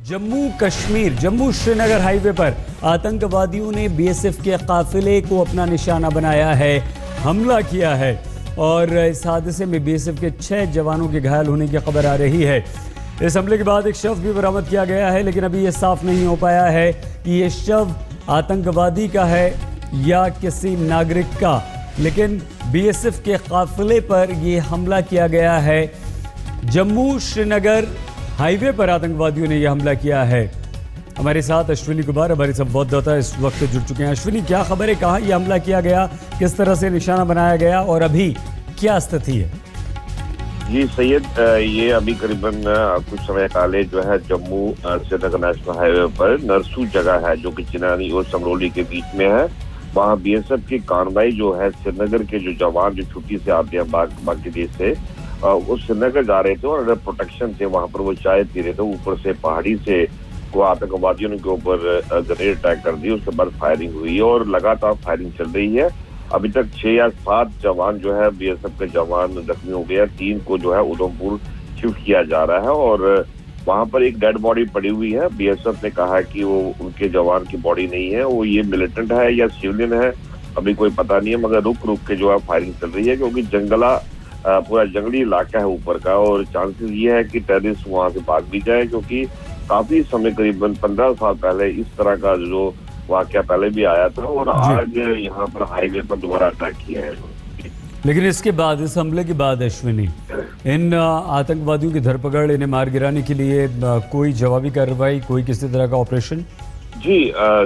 Jammu Kashmir Jammu Srinagar highway पर आतंकवादियों ने बीएसएफ के काफिले को अपना निशाना बनाया है, हमला किया है और इस हादसे में बीएसएफ के 6 जवानों के घायल होने की खबर आ रही है। इस हमले के बाद एक शव भी बरामद किया गया है, लेकिन अभी यह साफ नहीं हो पाया है कि यह शव आतंकवादी का है या किसी नागरिक का, लेकिन बीएसएफ के काफिले पर यह हमला किया गया है। जम्मू श्रीनगर हाईवे पर आतंकवादियों ने यह हमला किया है। हमारे साथ अश्विनी कुमार हमारे संवाददाता इस वक्त जुड़ चुके हैं। अश्विनी, क्या खबर है, कहाँ यह हमला किया गया, किस तरह से निशाना बनाया गया और अभी क्या स्थिति है? जी सैयद, ये अभी करीबन कुछ समय पहले जो है जम्मू श्रीनगर नेशनल हाईवे पर नरसू जगह है जो कि चिनानी और समरोली के बीच में है। वहाँ बीएसएफ की कार्रवाई जो है श्रीनगर के जो जवान जो छुट्टी से आते हैं बाकी देश से, वो श्रीनगर जा रहे थे और अगर प्रोटेक्शन थे वहाँ पर वो चाय पी रहे थे। ऊपर से पहाड़ी से वो आतंकवादियों ने के ऊपर ग्रेनेड अटैक कर दी। उसके बाद फायरिंग हुई और लगातार फायरिंग चल रही है। अभी तक 6 या 7 जवान जो है बीएसएफ के जवान जख्मी हो गए हैं। 3 को जो है उधमपुर शिफ्ट किया जा रहा है और वहाँ पर एक डेड बॉडी पड़ी हुई है। बीएसएफ ने कहा कि वो उनके जवान की बॉडी नहीं है, वो ये मिलिटेंट है या सिविलियन है अभी कोई पता नहीं है, मगर रुक रुक के जो है फायरिंग चल रही है क्योंकि पूरा जंगली इलाका है ऊपर का और चांसेस ये है कि टेररिस्ट वहाँ से भाग भी जाए क्योंकि काफी समय करीबन 15 साल पहले इस तरह का जो वाकया पहले भी आया था और आज यहाँ पर हाईवे पर दोबारा अटैक किया है। लेकिन इसके बाद, इस हमले के बाद अश्विनी, इन आतंकवादियों की धरपकड़, इन्हें मार गिराने के लिए कोई जवाबी कार्रवाई, कोई किसी तरह का ऑपरेशन? जी,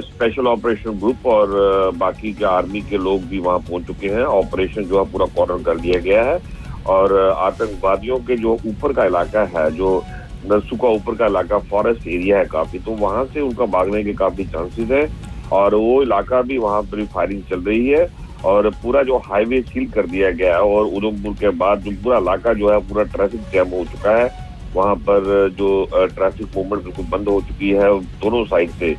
स्पेशल ऑपरेशन ग्रुप और बाकी के आर्मी के लोग भी वहाँ पहुंच चुके हैं। ऑपरेशन जो है पूरा कॉर्डर कर दिया गया है और आतंकवादियों के जो ऊपर का इलाका है, जो नरसू का ऊपर का इलाका फॉरेस्ट एरिया है काफी, तो वहाँ से उनका भागने के काफी चांसेस है और वो इलाका भी वहाँ पर फायरिंग चल रही है और पूरा जो हाईवे सील कर दिया गया है और उधमपुर के बाद जो पूरा इलाका जो है पूरा ट्रैफिक जैम हो चुका है। वहाँ पर जो ट्रैफिक मूवमेंट बिल्कुल बंद हो चुकी है दोनों साइड से,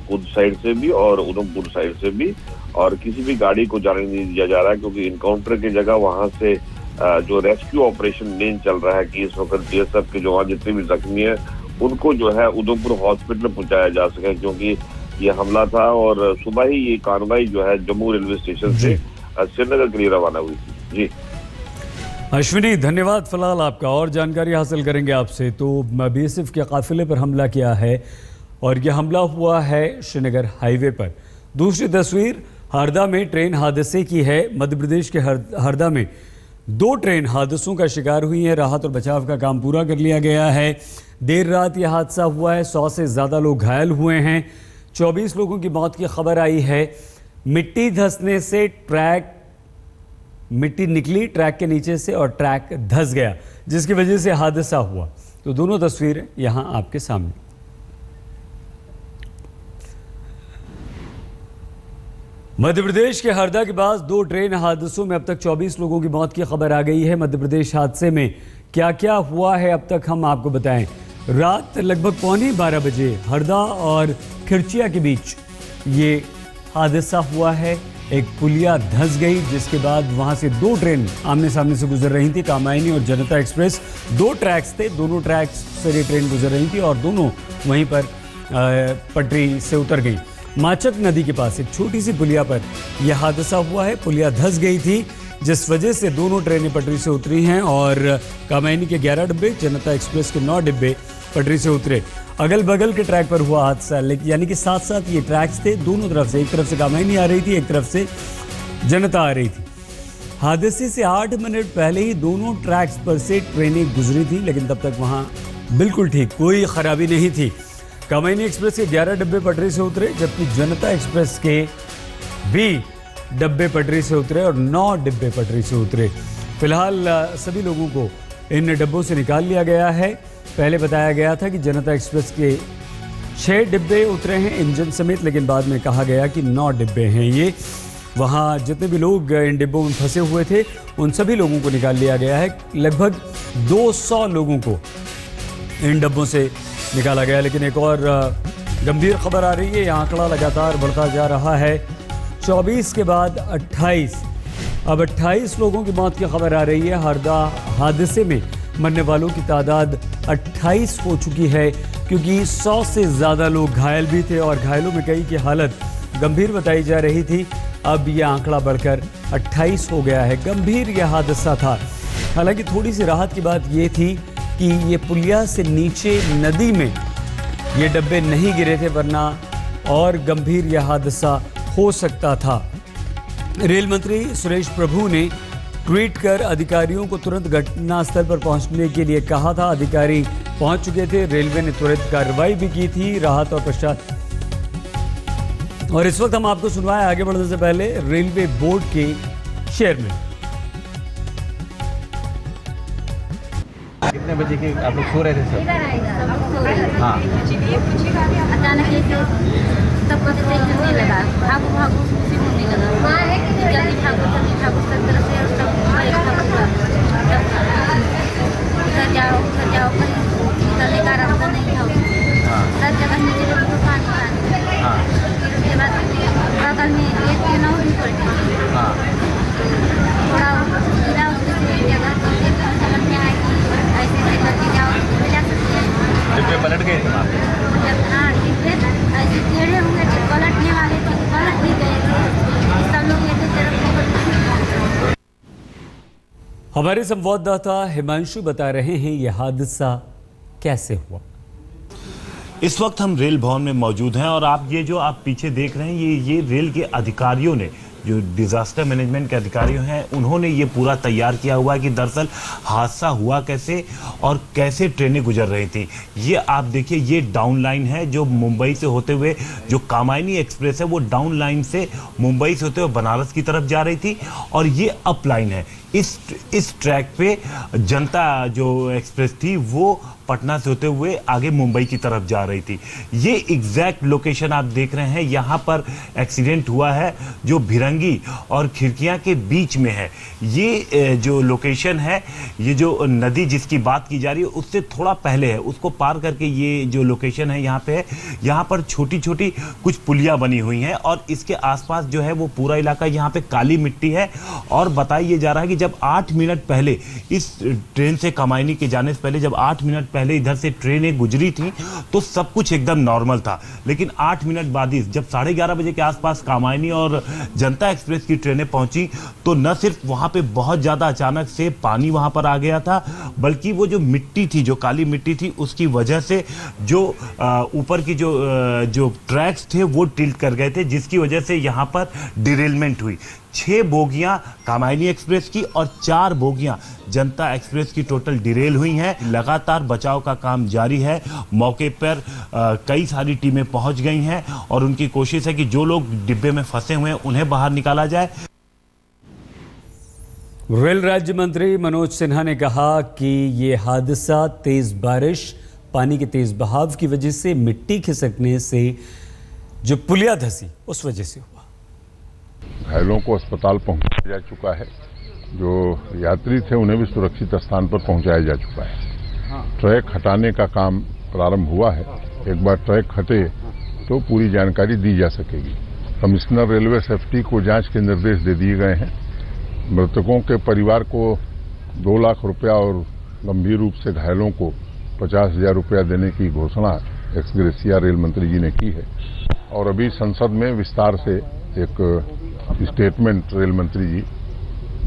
खुद साइड से भी और उधमपुर साइड से भी, और किसी भी गाड़ी को जाने नहीं दिया जा रहा है क्योंकि इनकाउंटर की जगह वहाँ से जो रेस्क्यू ऑपरेशन मेन चल रहा है कि इस वक्त बीएसएफ के जवान जितने भी जख्मी हैं उनको जो है उधमपुर हॉस्पिटल पहुंचाया जा सके क्योंकि ये हमला था और सुबह ही ये कार्रवाई जो है जम्मू रेलवे स्टेशन से श्रीनगर के लिए रवाना हुई थी। जी अश्विनी, धन्यवाद फिलहाल आपका, और जानकारी हासिल करेंगे आपसे। तो बीएसएफ के काफिले पर हमला किया है और यह हमला हुआ है श्रीनगर हाईवे पर। दूसरी तस्वीर हरदा में ट्रेन हादसे की है। मध्य प्रदेश के हरदा में 2 ट्रेन हादसों का शिकार हुई हैं। राहत और बचाव का काम पूरा कर लिया गया है। देर रात यह हादसा हुआ है। 100 से ज़्यादा लोग घायल हुए हैं। 24 लोगों की मौत की खबर आई है। मिट्टी धंसने से मिट्टी निकली ट्रैक के नीचे से और ट्रैक धंस गया, जिसकी वजह से हादसा हुआ। तो दोनों तस्वीरें यहां आपके सामने। मध्य प्रदेश के हरदा के पास 2 ट्रेन हादसों में अब तक 24 लोगों की मौत की खबर आ गई है। मध्य प्रदेश हादसे में क्या क्या हुआ है अब तक हम आपको बताएं। रात लगभग 11:15 बजे हरदा और खिरचिया के बीच ये हादसा हुआ है। एक पुलिया धंस गई, जिसके बाद वहां से 2 ट्रेन आमने सामने से गुजर रही थी। कामायनी और जनता एक्सप्रेस 2 ट्रैक्स थे, दोनों ट्रैक्स से ये ट्रेन गुजर रही थी और दोनों वहीं पर पटरी से उतर गई। माचक नदी के पास एक छोटी सी पुलिया पर यह हादसा हुआ है। पुलिया धंस गई थी, जिस वजह से दोनों ट्रेनें पटरी से उतरी हैं और कामायनी के 11 डिब्बे, जनता एक्सप्रेस के 9 डिब्बे पटरी से उतरे। अगल बगल के ट्रैक पर हुआ हादसा, यानी कि साथ साथ ये ट्रैक्स थे दोनों तरफ से। एक तरफ से कामायनी आ रही थी, एक तरफ से जनता आ रही थी। हादसे से 8 मिनट पहले ही दोनों ट्रैक्स पर से ट्रेनें गुजरी थी, लेकिन तब तक वहाँ बिल्कुल ठीक कोई खराबी नहीं थी। कामायनी एक्सप्रेस के 11 डिब्बे पटरी से उतरे, जबकि जनता एक्सप्रेस के भी डिब्बे पटरी से उतरे और 9 डिब्बे पटरी से उतरे। फिलहाल सभी लोगों को इन डिब्बों से निकाल लिया गया है। पहले बताया गया था कि जनता एक्सप्रेस के 6 डिब्बे उतरे हैं इंजन समेत, लेकिन बाद में कहा गया कि 9 डिब्बे हैं ये। वहाँ जितने भी लोग इन डिब्बों में फंसे हुए थे उन सभी लोगों को निकाल लिया गया है। लगभग 200 लोगों को इन डिब्बों से निकाला गया। लेकिन एक और गंभीर खबर आ रही है। यह आंकड़ा लगातार बढ़ता जा रहा है। 24 के बाद 28, अब 28 लोगों की मौत की खबर आ रही है। हरदा हादसे में मरने वालों की तादाद 28 हो चुकी है। क्योंकि 100 से ज़्यादा लोग घायल भी थे और घायलों में कई की हालत गंभीर बताई जा रही थी। अब यह आंकड़ा बढ़कर 28 हो गया है। गंभीर यह हादसा था। हालांकि थोड़ी सी राहत की बात यह थी कि ये पुलिया से नीचे नदी में ये डब्बे नहीं गिरे थे, वरना और गंभीर यह हादसा हो सकता था। रेल मंत्री सुरेश प्रभु ने ट्वीट कर अधिकारियों को तुरंत घटनास्थल पर पहुंचने के लिए कहा था। अधिकारी पहुंच चुके थे। रेलवे ने त्वरित कार्रवाई भी की थी, राहत और प्रशासन। और इस वक्त हम आपको सुनवाएं आगे बढ़ने से पहले रेलवे बोर्ड के चेयरमैन। कितने बजे के आप लोग सो रहे थे सर? हाँ। अचानक ऐसे सबको से चलने लगा, भागो भागो से होने लगा, जल्दी भागो सब तरह से और सब इधर जाओ निकलने का रास्ता नहीं था। सब जगह नीचे लोगों को पानी। हाँ। फिर उसके बाद बगल में एक नाव भी पलटी। हाँ। थोड़ा गिरा, उससे एक जगह समझ में आया कि ऐसे करके जाओ जा सकते हैं। डिब्बे पलट गए थे वहाँ पे? हाँ, डिब्बे ऐसे टेढ़े हुए थे, पलटने वाले थे, पलट भी गए थे। सब लोग एक ही तरफ पकड़। हमारे संवाददाता हिमांशु बता रहे हैं यह हादसा कैसे हुआ। इस वक्त हम रेल भवन में मौजूद हैं और आप ये जो आप पीछे देख रहे हैं ये रेल के अधिकारियों ने, जो डिजास्टर मैनेजमेंट के अधिकारी हैं, उन्होंने ये पूरा तैयार किया हुआ है कि दरअसल हादसा हुआ कैसे और कैसे ट्रेनें गुजर रही थी। ये आप देखिए, ये डाउन लाइन है जो मुंबई से होते हुए, जो कामायनी एक्सप्रेस है वो डाउन लाइन से मुंबई से होते हुए बनारस की तरफ जा रही थी और ये अप लाइन है। इस ट्रैक पे जनता जो एक्सप्रेस थी वो पटना से होते हुए आगे मुंबई की तरफ जा रही थी। ये एग्जैक्ट लोकेशन आप देख रहे हैं, यहाँ पर एक्सीडेंट हुआ है जो भिरंगी और खिड़कियाँ के बीच में है। ये जो लोकेशन है, ये जो नदी जिसकी बात की जा रही है उससे थोड़ा पहले है, उसको पार करके ये जो लोकेशन है यहाँ पे है। यहाँ पर छोटी छोटी कुछ पुलियाँ बनी हुई हैं और इसके आसपास जो है वो पूरा इलाका यहाँ पे काली मिट्टी है। और बताया जा रहा है कि जब 8 मिनट पहले इस ट्रेन से कामायनी के जाने से पहले, जब 8 मिनट पहले इधर से ट्रेनें गुजरी थी तो सब कुछ एकदम नॉर्मल था। लेकिन 8 मिनट बाद ही जब 11:30 बजे के आसपास कामायनी और जनता एक्सप्रेस की ट्रेनें पहुंची तो न सिर्फ वहां पे बहुत ज्यादा अचानक से पानी वहां पर आ गया था, बल्कि वो जो मिट्टी थी, जो काली मिट्टी थी, उसकी वजह से जो ऊपर की जो ट्रैक्स थे वो टिल्ट कर गए थे, जिसकी वजह से यहां पर डिरेलमेंट हुई। 6 बोगियां कामायनी एक्सप्रेस की और 4 बोगियां जनता एक्सप्रेस की टोटल डिरेल हुई हैं। लगातार बचाव का काम जारी है। मौके पर कई सारी टीमें पहुंच गई हैं और उनकी कोशिश है कि जो लोग डिब्बे में फंसे हुए हैं उन्हें बाहर निकाला जाए। रेल राज्य मंत्री मनोज सिन्हा ने कहा कि ये हादसा तेज बारिश, पानी के तेज बहाव की वजह से, मिट्टी खिसकने से जो पुलिया धसी उस वजह से हुआ। घायलों को अस्पताल पहुंचाया जा चुका है। जो यात्री थे उन्हें भी सुरक्षित स्थान पर पहुंचाया जा चुका है। ट्रैक हटाने का काम प्रारंभ हुआ है। एक बार ट्रैक हटे तो पूरी जानकारी दी जा सकेगी। कमिश्नर रेलवे सेफ्टी को जांच के निर्देश दे दिए गए हैं। मृतकों के परिवार को 2 लाख रुपया और गंभीर रूप से घायलों को 50,000 रुपया देने की घोषणा एक्स ग्रेसिया रेल मंत्री जी ने की है। और अभी संसद में विस्तार से एक स्टेटमेंट रेल मंत्री जी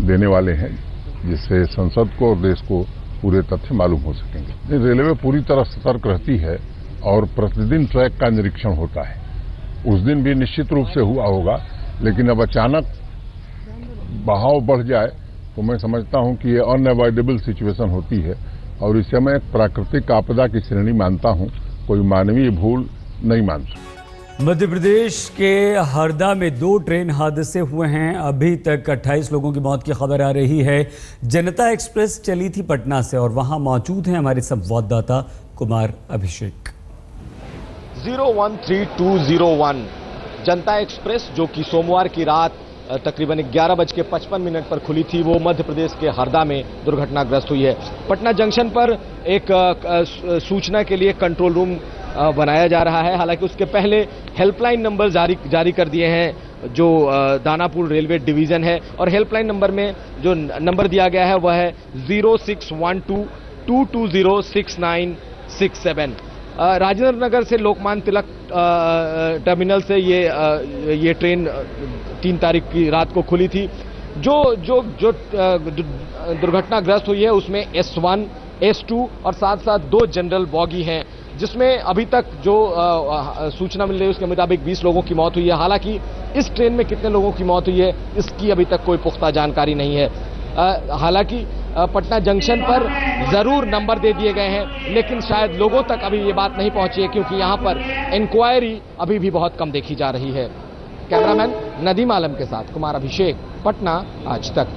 देने वाले हैं, जिससे संसद को और देश को पूरे तथ्य मालूम हो सकेंगे। रेलवे पूरी तरह सतर्क रहती है और प्रतिदिन ट्रैक का निरीक्षण होता है। उस दिन भी निश्चित रूप से हुआ होगा, लेकिन अब अचानक बहाव बढ़ जाए तो मैं समझता हूं कि ये अनअवॉइडेबल सिचुएशन होती है और इसे मैं एक प्राकृतिक आपदा की श्रेणी मानता हूं, कोई मानवीय भूल नहीं मानता। मध्य प्रदेश के हरदा में 2 ट्रेन हादसे हुए हैं। अभी तक 28 लोगों की मौत की खबर आ रही है। जनता एक्सप्रेस चली थी पटना से और वहां मौजूद हैं हमारे संवाददाता कुमार अभिषेक। 013201 जनता एक्सप्रेस जो कि सोमवार की रात तकरीबन 11:55 पर खुली थी, वो मध्य प्रदेश के हरदा में दुर्घटनाग्रस्त हुई है। पटना जंक्शन पर एक सूचना के लिए कंट्रोल रूम बनाया जा रहा है। हालांकि उसके पहले हेल्पलाइन नंबर जारी कर दिए हैं जो दानापुर रेलवे डिवीजन है, और हेल्पलाइन नंबर में जो नंबर दिया गया है वह है 0612 2206967। राजेंद्र नगर से लोकमान्य तिलक टर्मिनल से ये ट्रेन 3 तारीख की रात को खुली थी। जो दुर्घटनाग्रस्त हुई है उसमें S1, S2 और साथ साथ 2 जनरल बॉगी हैं, जिसमें अभी तक जो सूचना मिल रही है उसके मुताबिक 20 लोगों की मौत हुई है। हालांकि इस ट्रेन में कितने लोगों की मौत हुई है इसकी अभी तक कोई पुख्ता जानकारी नहीं है। हालांकि पटना जंक्शन पर जरूर नंबर दे दिए गए हैं, लेकिन शायद लोगों तक अभी ये बात नहीं पहुंची है, क्योंकि यहां पर इंक्वायरी अभी भी बहुत कम देखी जा रही है। कैमरामैन नदीम आलम के साथ कुमार अभिषेक, पटना आज तक।